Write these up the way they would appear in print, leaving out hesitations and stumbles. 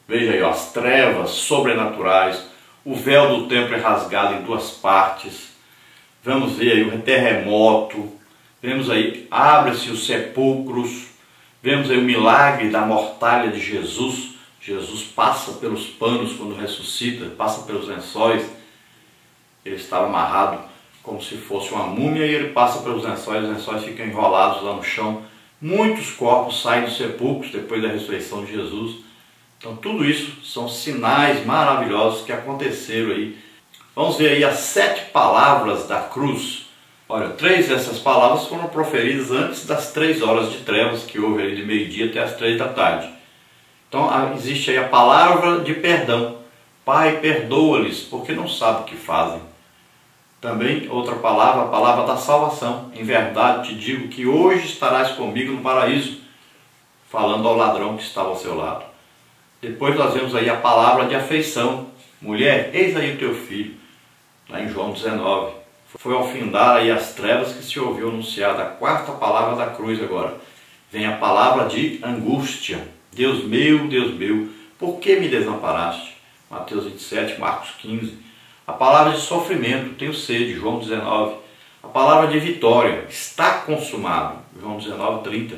Veja aí, ó, as trevas sobrenaturais, o véu do templo é rasgado em duas partes. Vamos ver aí o terremoto, vemos aí, abre-se os sepulcros, vemos aí o milagre da mortalha de Jesus. Jesus passa pelos panos quando ressuscita, passa pelos lençóis. Ele estava amarrado como se fosse uma múmia e ele passa pelos lençóis, os lençóis ficam enrolados lá no chão. Muitos corpos saem dos sepulcros depois da ressurreição de Jesus. Então tudo isso são sinais maravilhosos que aconteceram aí. Vamos ver aí as 7 palavras da cruz. Olha, 3 dessas palavras foram proferidas antes das 3 horas de trevas que houve ali de meio-dia até as 3 da tarde. Então existe aí a palavra de perdão. Pai, perdoa-lhes, porque não sabem o que fazem. Também outra palavra, a palavra da salvação. Em verdade te digo que hoje estarás comigo no paraíso, falando ao ladrão que estava ao seu lado. Depois nós vemos aí a palavra de afeição. Mulher, eis aí o teu filho. Lá em João 19. Foi ao findar aí as trevas que se ouviu anunciada a 4ª palavra da cruz agora. Vem a palavra de angústia. Deus meu, por que me desamparaste? Mateus 27, Marcos 15. A palavra de sofrimento, tenho sede, João 19. A palavra de vitória, está consumado, João 19, 30.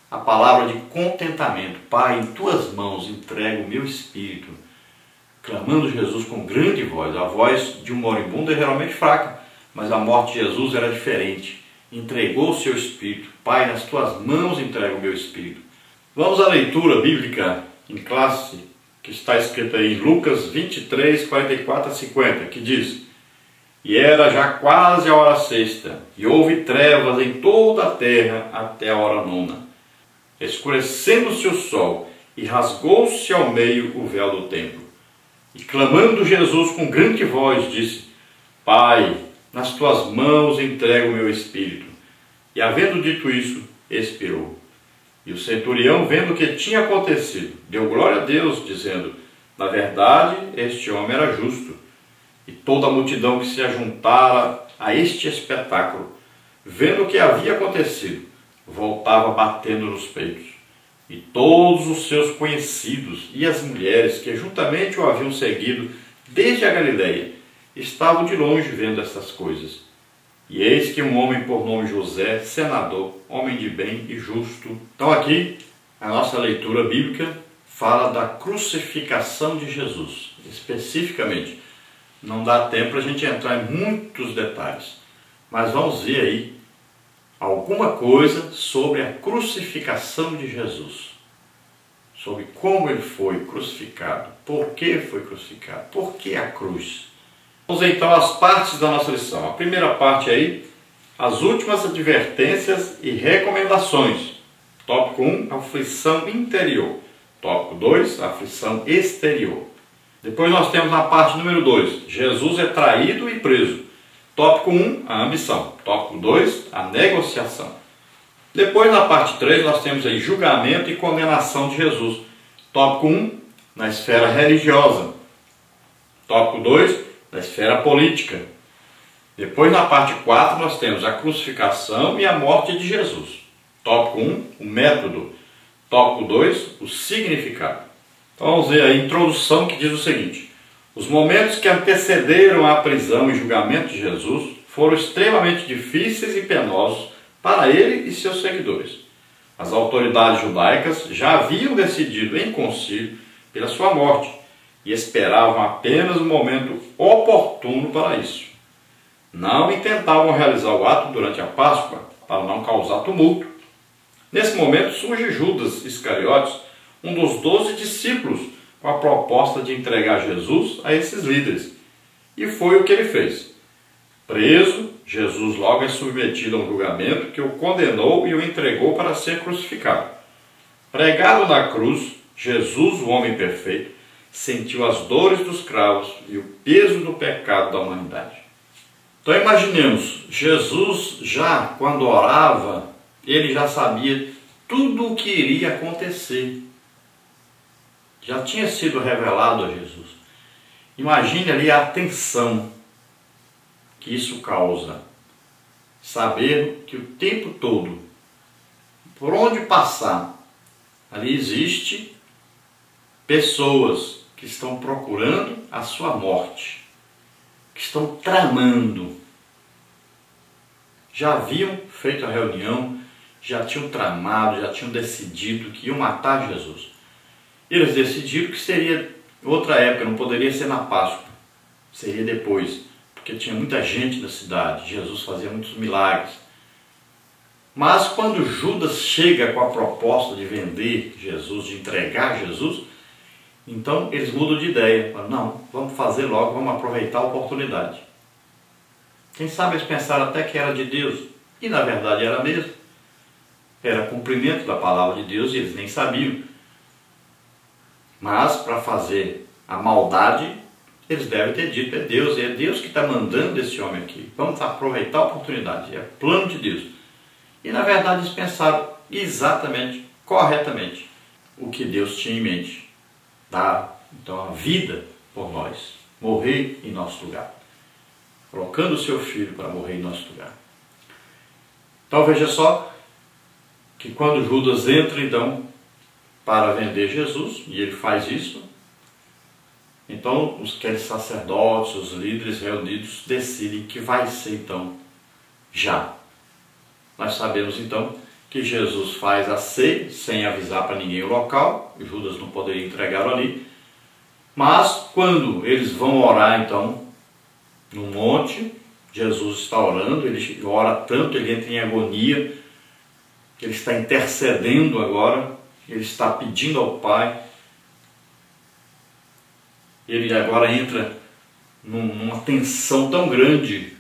A palavra de contentamento, Pai, em tuas mãos entrego o meu espírito. Clamando Jesus com grande voz. A voz de um moribundo é geralmente fraca, mas a morte de Jesus era diferente. Entregou o seu espírito. Pai, nas tuas mãos entrego o meu espírito. Vamos à leitura bíblica em classe, que está escrita aí em Lucas 23, 44 a 50, que diz: E era já quase a hora sexta, e houve trevas em toda a terra até a hora nona. Escurecendo-se o sol, e rasgou-se ao meio o véu do templo. E clamando Jesus com grande voz, disse: Pai, nas tuas mãos entrego o meu espírito. E havendo dito isso, expirou. E o centurião, vendo o que tinha acontecido, deu glória a Deus, dizendo: Na verdade, este homem era justo. E toda a multidão que se ajuntara a este espetáculo, vendo o que havia acontecido, voltava batendo nos peitos. E todos os seus conhecidos e as mulheres que juntamente o haviam seguido desde a Galileia, estavam de longe vendo essas coisas. E eis que um homem por nome José, senador, homem de bem e justo. Então aqui, a nossa leitura bíblica fala da crucificação de Jesus. Especificamente, não dá tempo para a gente entrar em muitos detalhes, mas vamos ver aí alguma coisa sobre a crucificação de Jesus. Sobre como ele foi crucificado, por que foi crucificado, por que a cruz. Vamos então às partes da nossa lição. A primeira parte aí, as últimas advertências e recomendações. Tópico 1, aflição interior. Tópico 2, aflição exterior. Depois nós temos na parte número 2, Jesus é traído e preso. Tópico 1, a ambição. Tópico 2, a negociação. Depois na parte 3 nós temos aí julgamento e condenação de Jesus. Tópico 1, na esfera religiosa. Tópico 2, na esfera política. Depois na parte 4 nós temos a crucificação e a morte de Jesus. Tópico 1, o método. Tópico 2, o significado. Então vamos ver a introdução que diz o seguinte: os momentos que antecederam a prisão e julgamento de Jesus foram extremamente difíceis e penosos para ele e seus seguidores. As autoridades judaicas já haviam decidido em concílio pela sua morte e esperavam apenas um momento oportuno para isso. Não intentavam realizar o ato durante a Páscoa para não causar tumulto. Nesse momento surge Judas Iscariotes, um dos 12 discípulos, com a proposta de entregar Jesus a esses líderes. E foi o que ele fez. Preso, Jesus logo é submetido a um julgamento que o condenou e o entregou para ser crucificado. Pregado na cruz, Jesus, o homem perfeito, sentiu as dores dos cravos e o peso do pecado da humanidade. Então imaginemos, Jesus já quando orava, ele já sabia tudo o que iria acontecer. Já tinha sido revelado a Jesus. Imagine ali a tensão que isso causa. Saber que o tempo todo, por onde passar, ali existe pessoas que estão procurando a sua morte, que estão tramando. Já haviam feito a reunião, já tinham tramado, já tinham decidido que iam matar Jesus. Eles decidiram que seria outra época, não poderia ser na Páscoa, seria depois, porque tinha muita gente na cidade, Jesus fazia muitos milagres. Mas quando Judas chega com a proposta de vender Jesus, de entregar Jesus, então eles mudam de ideia. Falam, não, vamos fazer logo, vamos aproveitar a oportunidade. Quem sabe eles pensaram até que era de Deus, e na verdade era mesmo. Era cumprimento da palavra de Deus e eles nem sabiam. Mas para fazer a maldade, eles devem ter dito, é Deus que está mandando esse homem aqui. Vamos aproveitar a oportunidade, é plano de Deus. E na verdade eles pensaram exatamente, corretamente, o que Deus tinha em mente. Dar então a vida por nós, morrer em nosso lugar. Colocando o seu filho para morrer em nosso lugar. Então veja só que quando Judas entra então para vender Jesus, e ele faz isso, então aqueles sacerdotes, os líderes reunidos decidem que vai ser então já. Nós sabemos então que Jesus faz a ceia sem avisar para ninguém o local, Judas não poderia entregá-lo ali, mas quando eles vão orar então no monte, Jesus está orando, ele ora tanto, ele entra em agonia, ele está intercedendo agora, ele está pedindo ao Pai, ele agora entra numa tensão tão grande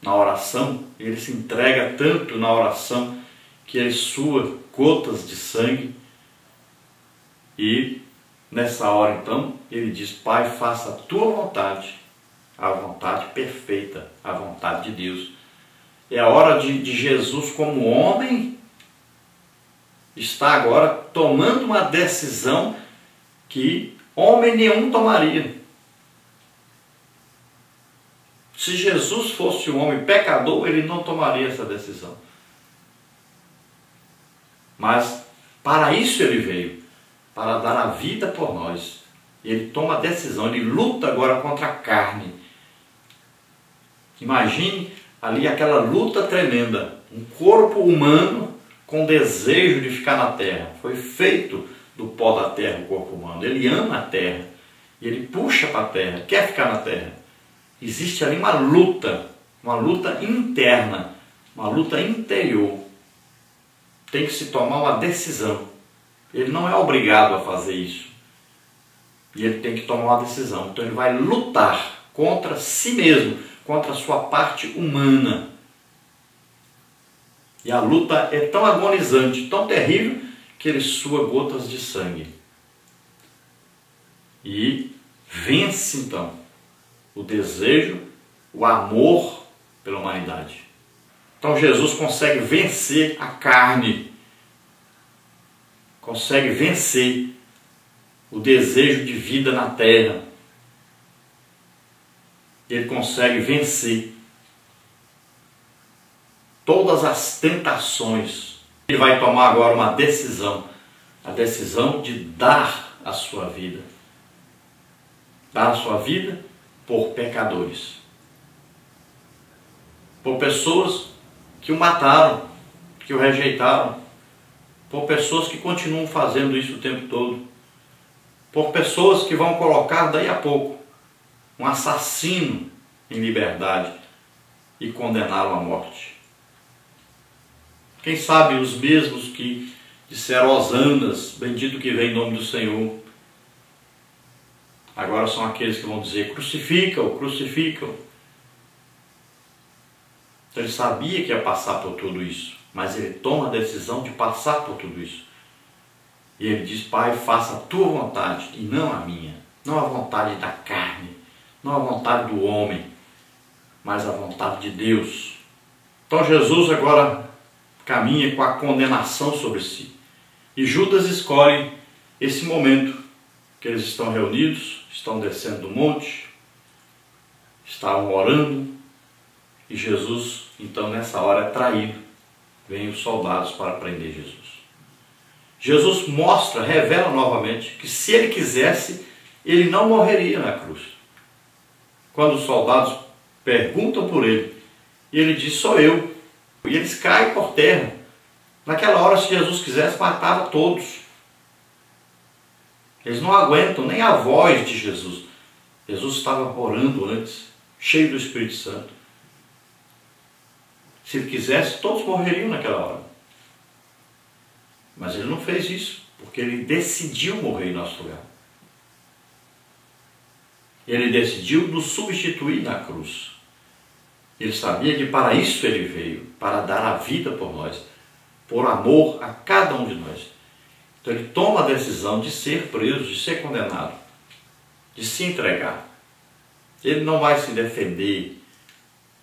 na oração, ele se entrega tanto na oração que ele sua gotas de sangue e nessa hora então ele diz, Pai, faça a tua vontade, a vontade perfeita, a vontade de Deus. É a hora de Jesus como homem está agora tomando uma decisão que homem nenhum tomaria. Se Jesus fosse um homem pecador, ele não tomaria essa decisão. Mas para isso ele veio, para dar a vida por nós. Ele toma a decisão, ele luta agora contra a carne. Imagine ali aquela luta tremenda, um corpo humano com desejo de ficar na terra. Foi feito do pó da terra o corpo humano. Ele ama a terra e ele puxa para a terra, quer ficar na terra. Existe ali uma luta interna, uma luta interior. Tem que se tomar uma decisão. Ele não é obrigado a fazer isso. E ele tem que tomar uma decisão. Então ele vai lutar contra si mesmo, contra a sua parte humana. E a luta é tão agonizante, tão terrível, que ele sua gotas de sangue. E vence então o desejo, o amor pela humanidade. Então Jesus consegue vencer a carne, consegue vencer o desejo de vida na terra. Ele consegue vencer todas as tentações. Ele vai tomar agora uma decisão, a decisão de dar a sua vida. Dar a sua vida por pecadores. Por pessoas que o mataram, que o rejeitaram. Por pessoas que continuam fazendo isso o tempo todo. Por pessoas que vão colocar daí a pouco um assassino em liberdade e condená-lo à morte. Quem sabe os mesmos que disseram hosanas, bendito que vem em nome do Senhor, agora são aqueles que vão dizer, crucifica-o, crucifica-o. Então ele sabia que ia passar por tudo isso, mas ele toma a decisão de passar por tudo isso. E ele diz, Pai, faça a tua vontade e não a minha. Não a vontade da carne, não a vontade do homem, mas a vontade de Deus. Então Jesus agora caminha com a condenação sobre si. E Judas escolhe esse momento que eles estão reunidos, estão descendo do monte, estavam orando, e Jesus, então nessa hora, é traído. Vêm os soldados para prender Jesus. Jesus mostra, revela novamente que se ele quisesse, ele não morreria na cruz. Quando os soldados perguntam por ele, e ele diz, sou eu. E eles caem por terra. Naquela hora, se Jesus quisesse, matava todos. Eles não aguentam nem a voz de Jesus. Jesus estava orando antes, cheio do Espírito Santo. Se ele quisesse, todos morreriam naquela hora. Mas ele não fez isso, porque ele decidiu morrer em nosso lugar. Ele decidiu nos substituir na cruz. Ele sabia que para isso ele veio, para dar a vida por nós, por amor a cada um de nós. Então ele toma a decisão de ser preso, de ser condenado, de se entregar. Ele não vai se defender,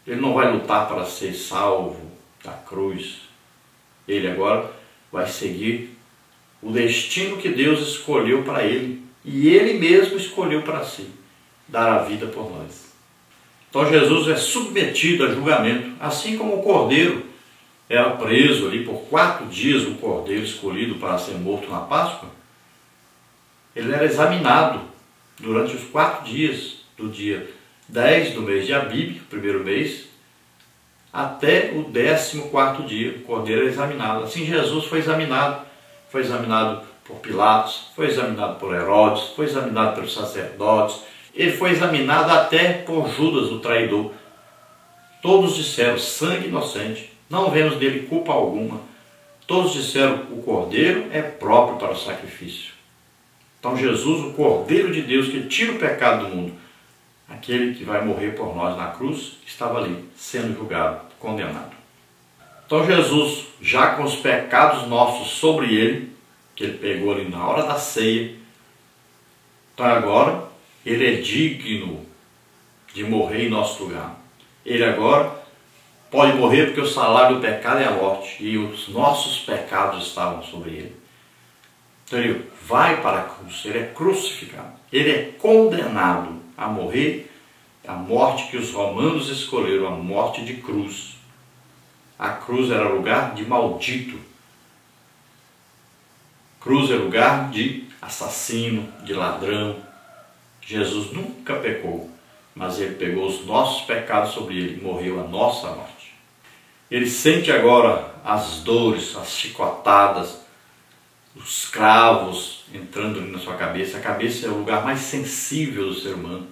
ele não vai lutar para ser salvo da cruz. Ele agora vai seguir o destino que Deus escolheu para ele, e ele mesmo escolheu para si, dar a vida por nós. Então Jesus é submetido a julgamento, assim como o cordeiro era preso ali por 4 dias, o cordeiro escolhido para ser morto na Páscoa. Ele era examinado durante os 4 dias, do dia 10 do mês de Abib, primeiro mês, até o 14º dia, o cordeiro era examinado. Assim Jesus foi examinado por Pilatos, foi examinado por Herodes, foi examinado pelos sacerdotes, ele foi examinado até por Judas, o traidor. Todos disseram, sangue inocente, não vemos dele culpa alguma. Todos disseram, o cordeiro é próprio para o sacrifício. Então Jesus, o Cordeiro de Deus que tira o pecado do mundo, aquele que vai morrer por nós na cruz, estava ali, sendo julgado, condenado. Então Jesus, já com os pecados nossos sobre ele, que ele pegou ali na hora da ceia, então agora ele é digno de morrer em nosso lugar. Ele agora pode morrer porque o salário do pecado é a morte, e os nossos pecados estavam sobre ele. Então ele vai para a cruz, ele é crucificado, ele é condenado a morrer a morte que os romanos escolheram, a morte de cruz. A cruz era lugar de maldito. Cruz é lugar de assassino, de ladrão. Jesus nunca pecou, mas ele pegou os nossos pecados sobre ele e morreu a nossa morte. Ele sente agora as dores, as chicotadas, os cravos entrando ali na sua cabeça. A cabeça é o lugar mais sensível do ser humano.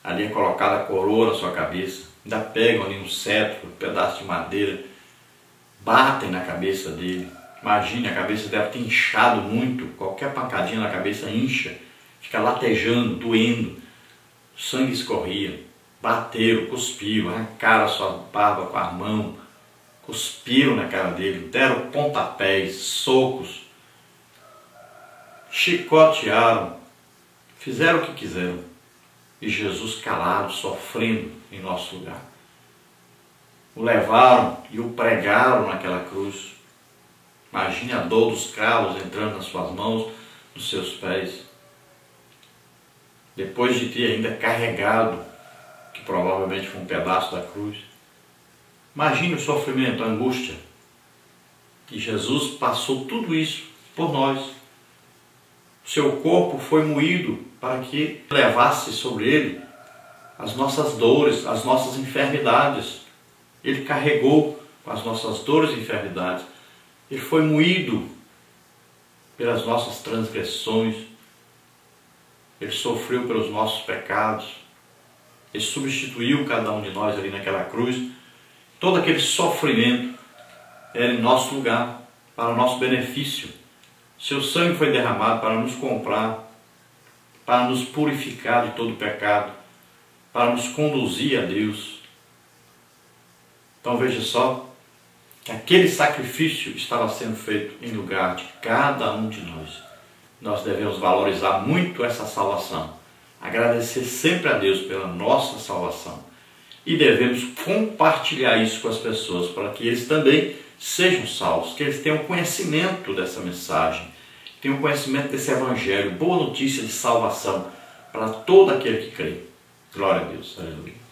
Ali é colocada a coroa na sua cabeça. Ainda pegam ali um cetro, um pedaço de madeira, batem na cabeça dele. Imagine, a cabeça deve ter inchado muito. Qualquer pancadinha na cabeça incha, fica latejando, doendo. O sangue escorria. Bateram, cuspiram, arrancaram a sua barba com a mão, cuspiram na cara dele, deram pontapés, socos, chicotearam, fizeram o que quiseram. E Jesus calado, sofrendo em nosso lugar. O levaram e o pregaram naquela cruz. Imagine a dor dos cravos entrando nas suas mãos, nos seus pés. Depois de ter ainda carregado, que provavelmente foi um pedaço da cruz. Imagine o sofrimento, a angústia. E Jesus passou tudo isso por nós. O seu corpo foi moído para que levasse sobre ele as nossas dores, as nossas enfermidades. Ele carregou com as nossas dores e enfermidades. Ele foi moído pelas nossas transgressões. Ele sofreu pelos nossos pecados. Ele substituiu cada um de nós ali naquela cruz. Todo aquele sofrimento era em nosso lugar, para o nosso benefício. Seu sangue foi derramado para nos comprar, para nos purificar de todo pecado, para nos conduzir a Deus. Então veja só, que aquele sacrifício estava sendo feito em lugar de cada um de nós. Nós devemos valorizar muito essa salvação, agradecer sempre a Deus pela nossa salvação e devemos compartilhar isso com as pessoas para que eles também sejam salvos, que eles tenham conhecimento dessa mensagem, tenham conhecimento desse evangelho, boa notícia de salvação para todo aquele que crê. Glória a Deus. Aleluia.